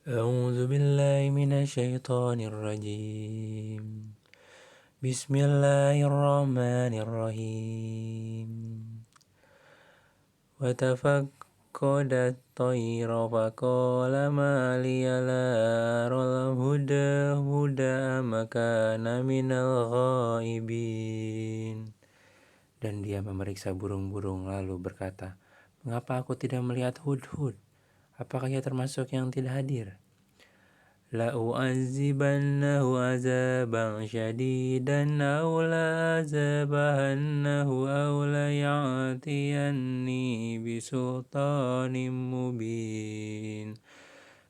أعوذ بالله من الشيطان الرجيم بسم الله الرحمن الرحيم وتفقد الطير فقال ما لي لا أرى الهدى أم كان من الغائبين. Dan dia memeriksa burung-burung lalu berkata, mengapa aku tidak melihat hudhud? Apakah ia termasuk yang tidak hadir? لأعذبنه عذابا شديدا أو لأذبحنه أو ليأتيني بسلطان مبين.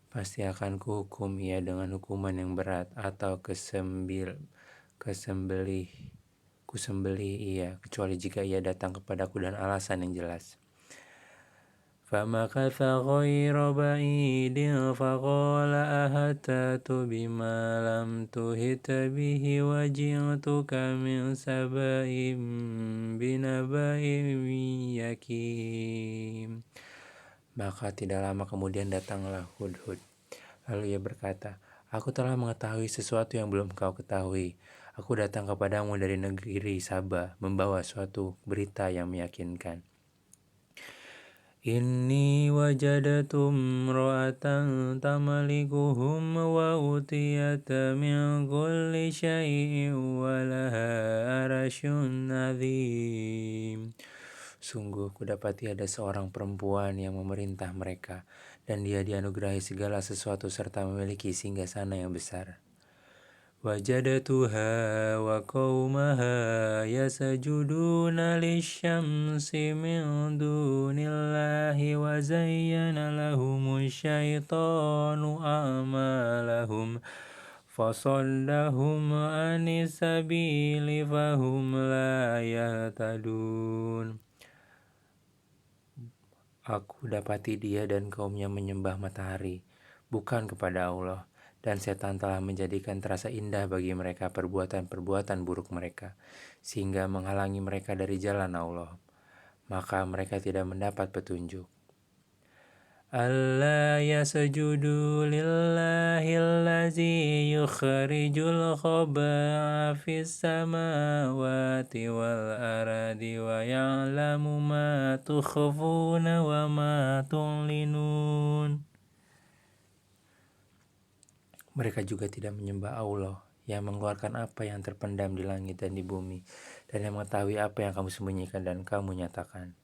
Pasti akan kuhukum ia dengan hukuman yang berat atau kusembelih ia, kecuali jika ia datang kepadaku dan alasan yang jelas. فمكث غير بعيد فقال أحطت بما لم تحط به وجئتك من سبأ بنبأ يقين. Maka tidak lama kemudian datanglah Hudhud. Lalu ia berkata, aku telah mengetahui sesuatu yang belum kau ketahui. Aku datang kepadamu dari negeri Saba, membawa suatu berita yang meyakinkan. Inni wajadtu imra'atan tamlikuhum wa utiyat min kulli syai'in wa laha arsyun 'azim. Sungguh kudapati ada seorang perempuan yang memerintah mereka, dan dia dianugerahi segala sesuatu serta memiliki singgasana yang besar. وجدتها وقومها يسجدون للشمس من دون الله وزين لهم الشيطان أعمالهم فصدهم عن السبيل فهم لا يهتدون. Aku dapati dia dan kaumnya menyembah matahari, bukan kepada Allah. Dan setan telah menjadikan terasa indah bagi mereka perbuatan-perbuatan buruk mereka, sehingga menghalangi mereka dari jalan Allah. Maka mereka tidak mendapat petunjuk. Alla yasjudu lillahillazi yukhrijul khaba'a fis samawati wal ardi wa ya'lamu ma tukhfuna wa ma tu'linun. Mereka juga tidak menyembah Allah yang mengeluarkan apa yang terpendam di langit dan di bumi, dan yang mengetahui apa yang kamu sembunyikan dan kamu nyatakan.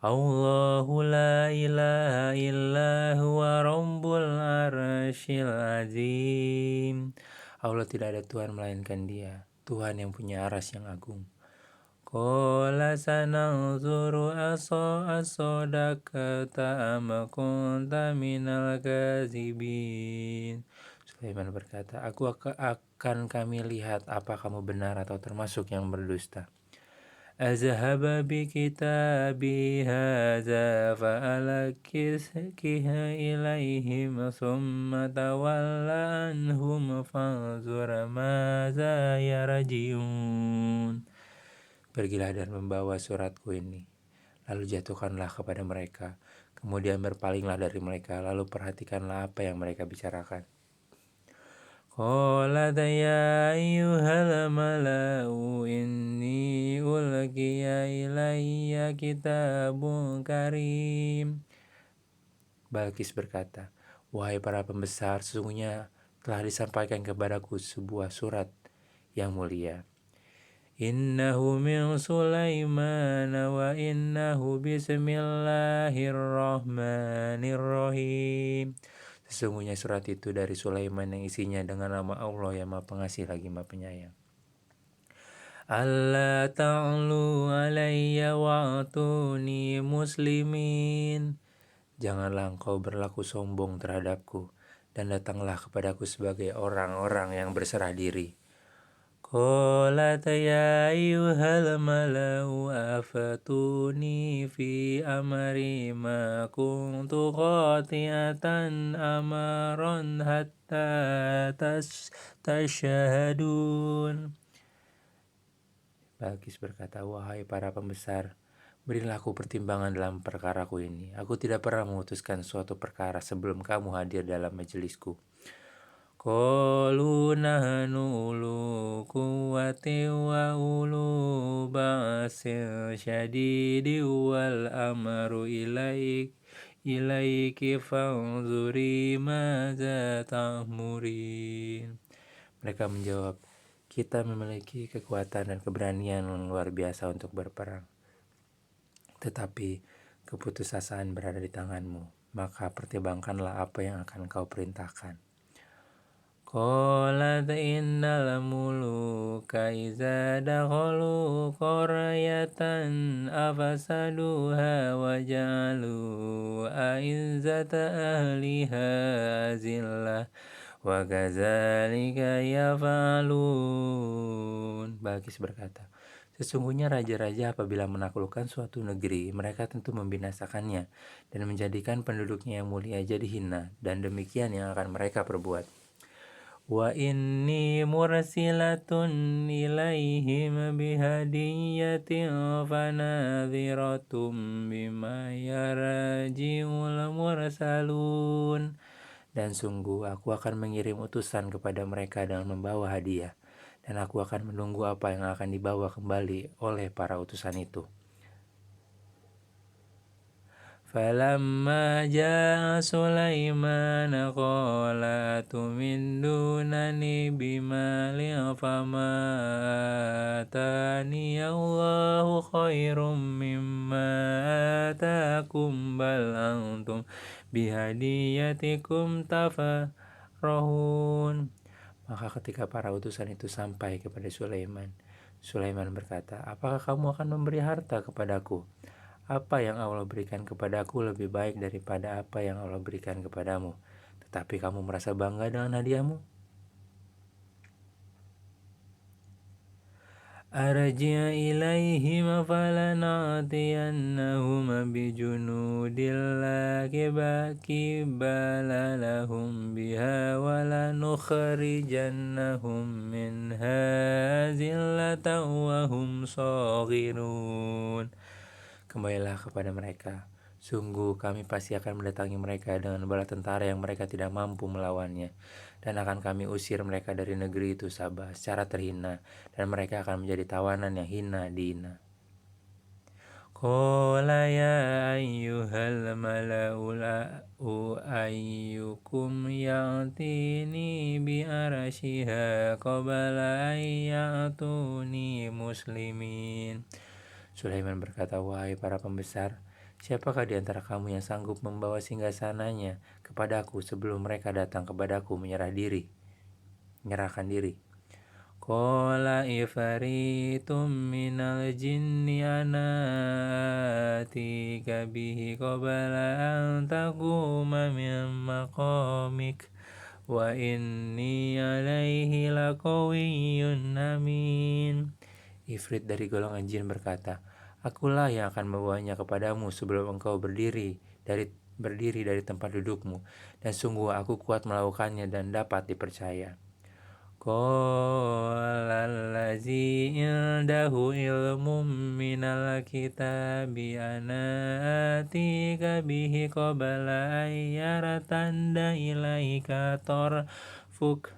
Allahu la ilaha illa huwa rabbul arsyil azim. Allah tidak ada Tuhan melainkan Dia, Tuhan yang punya arsy yang agung. Qala sananzuru asadaqta am kunta minal kadzibin. Sulaiman berkata, akan kami lihat apa kamu benar atau termasuk yang berdusta. Azhaba bi kitabi hadza fa'alqiha ilaihim thumma tawalla anhum fanzur madza yarji'un. Pergilah dan membawa suratku ini, lalu jatuhkanlah kepada mereka, kemudian berpalinglah dari mereka, lalu perhatikanlah apa yang mereka bicarakan. Qalat ya ayyuhal mala'u inni ulqiya ilayya kitabun karim. Balkis berkata, wahai para pembesar, sesungguhnya telah disampaikan kepadaku sebuah surat yang mulia. Innahu min Sulaiman wa innahu bismillahirrahmanirrahim. Sesungguhnya surat itu dari Sulaiman yang isinya dengan nama Allah yang Maha Pengasih lagi Maha Penyayang. Alla ta'lu alayya wa'tuni muslimin. Janganlah engkau berlaku sombong terhadapku, dan datanglah kepadaku sebagai orang-orang yang berserah diri. Qalat ya ayyuhal mala'u afatuni fi amri ma kuntu qati'atan amaran hatta tashhadun. Balkis berkata, wahai para pembesar, Berilah aku pertimbangan dalam perkaraku ini. Aku tidak pernah memutuskan suatu perkara sebelum kamu hadir dalam majelisku. Qalu nahnu ulu quwwati wa ulu ba'sin syadidi wal amru ilaiki fanzuri maza ta'murin. Mereka menjawab, kita memiliki kekuatan dan keberanian yang luar biasa untuk berperang. Tetapi keputusasaan berada di tanganmu, maka pertimbangkanlah apa yang akan kau perintahkan. Qalat innal muluka iza dakhalu qaryatan afasaduha wa ja'alu a'izzata ahliha azillah wa kadzalika yaf'alun. Balqis berkata, sesungguhnya raja-raja apabila menaklukkan suatu negeri, mereka tentu membinasakannya dan menjadikan penduduknya yang mulia jadi hina, dan demikian yang akan mereka perbuat. Wa inni mursilatun ilaihim bihadiyatin fanadhiratum bima yarji'ul mursalun. Dan sungguh aku akan mengirim utusan kepada mereka dengan membawa hadiah, dan aku akan menunggu apa yang akan dibawa kembali oleh para utusan itu. Falamma ja'a Sulaiman qala atumindunani bimalin fama atani Allahu khairum mimma atakum bal antum bihadiyatikum tafarahun. Maka ketika para utusan itu sampai kepada Sulaiman, Sulaiman berkata, apakah kamu akan memberi harta kepadaku? Apa yang Allah berikan kepadaku lebih baik daripada apa yang Allah berikan kepadamu, tetapi kamu merasa bangga dengan hadiahmu? Arji' ilaihim falanatiyannahum bijunudin la kibala lahum biha walanukhrijannahum minha zillatan wa hum saghirun. Kembalilah kepada mereka. Sungguh kami pasti akan mendatangi mereka dengan bala tentara yang mereka tidak mampu melawannya, dan akan kami usir mereka dari negeri itu Sabah secara terhina, dan mereka akan menjadi tawanan yang hina dihina. Qala ya ayyuhal mala'u ayyukum ya'tini bi arashiha qabla ayyatuni muslimin. Sulaiman berkata, wahai para pembesar, siapakah di antara kamu yang sanggup membawa singgasananya kepadaku sebelum mereka datang kepadaku menyerahkan diri? Qala ifaritum minal jinni ana atika bihi qabla an taquma min maqamik wa inni alaihi laqawiyyun amin. Ifrit dari golongan jin berkata, akulah yang akan membawanya kepadamu sebelum engkau berdiri dari tempat dudukmu, dan sungguh aku kuat melakukannya dan dapat dipercaya. Qala allazi indahu ilmum minal kitabi ana atika bihi qabla ayyartanda ilaika tarfuk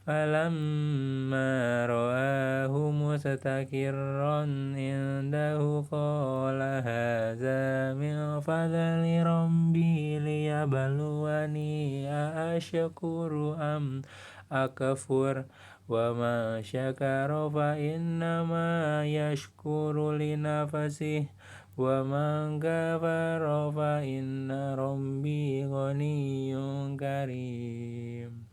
falamma ra'ahu mustakirran indahu qala hadza min fadli rabbi liyabluwani aashkuru am akfur wa ma syakara fa innama yashkuru li nafsihi wa man kafara fa inna rabbi ghaniyyun karim.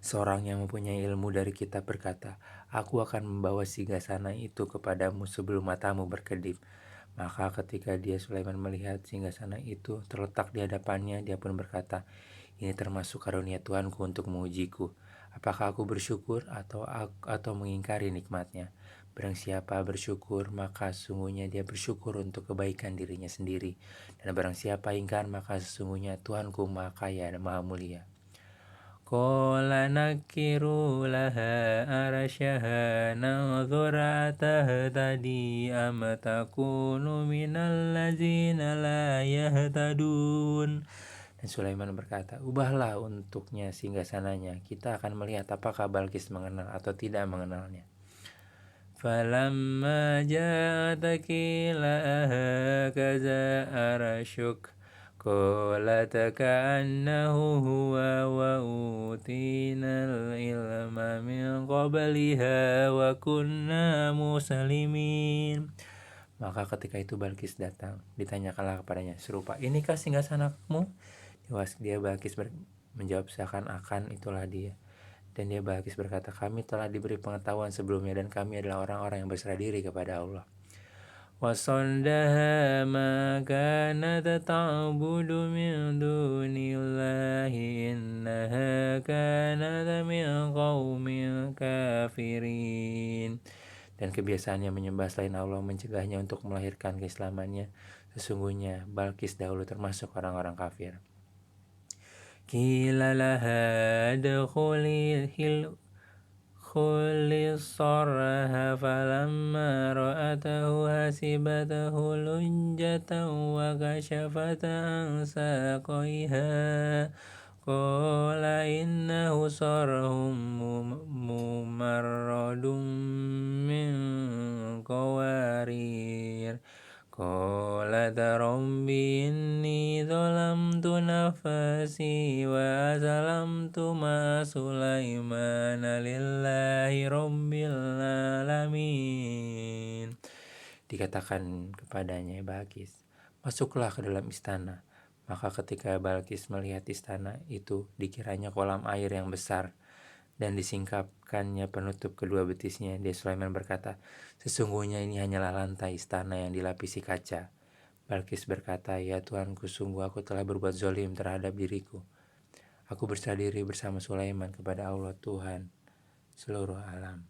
Seorang yang mempunyai ilmu dari kitab berkata, aku akan membawa singgasana itu kepadamu sebelum matamu berkedip. Maka ketika Sulaiman melihat singgasana itu terletak di hadapannya, dia pun berkata, ini termasuk karunia Tuhanku untuk mengujiku. Apakah aku bersyukur atau mengingkari nikmatnya? Barang siapa bersyukur, maka sesungguhnya dia bersyukur untuk kebaikan dirinya sendiri. Dan barang siapa ingkar, maka sesungguhnya Tuhanku maha kaya dan maha mulia. Qala nakiru laha arsyaha nanzur atahtadi am takunu minal ladzina la yahtadun. Dan Sulaiman berkata, ubahlah untuknya singgasananya, kita akan melihat apakah Balkis mengenal atau tidak mengenalnya. Falamma ja'at qila hakaza arsyuk qalat ka'annahu huwa wa utinal ilma min qabliha wa kunna muslimin. Maka ketika itu Balkis datang, ditanyakanlah kepadanya serupa, inikah singgasanakmu? Dia Balkis menjawab seakan-akan itulah dia. Dan dia Balkis berkata, kami telah diberi pengetahuan sebelumnya dan kami adalah orang-orang yang berserah diri kepada Allah. Wasaddaha ma kanat ta'budu min dunillahi innaha kanat min qaumin kafirin. Dan kebiasaannya menyembah selain Allah mencegahnya untuk melahirkan keislamannya. Sesungguhnya Balkis dahulu termasuk orang-orang kafir. Qila laha adkhulil sarha falamma ra'atahu hasibatahu lunjatan wa kashafat an saqaiha qala innahu sarhum mumarradun min qawarir. Qalat rabbi inni zalamtu nafsi wa aslamtu ma Sulaimana lillahi rabbil alamin. Dikatakan kepadanya Balkis, masuklah ke dalam istana. Maka ketika Balkis melihat istana itu, dikiranya kolam air yang besar dan disingkapkannya penutup kedua betisnya. Dia Sulaiman berkata, sesungguhnya ini hanyalah lantai istana yang dilapisi kaca. Balkis berkata, ya Tuanku, sungguh aku telah berbuat zolim terhadap diriku. Aku berserah diri bersama Sulaiman kepada Allah Tuhan seluruh alam.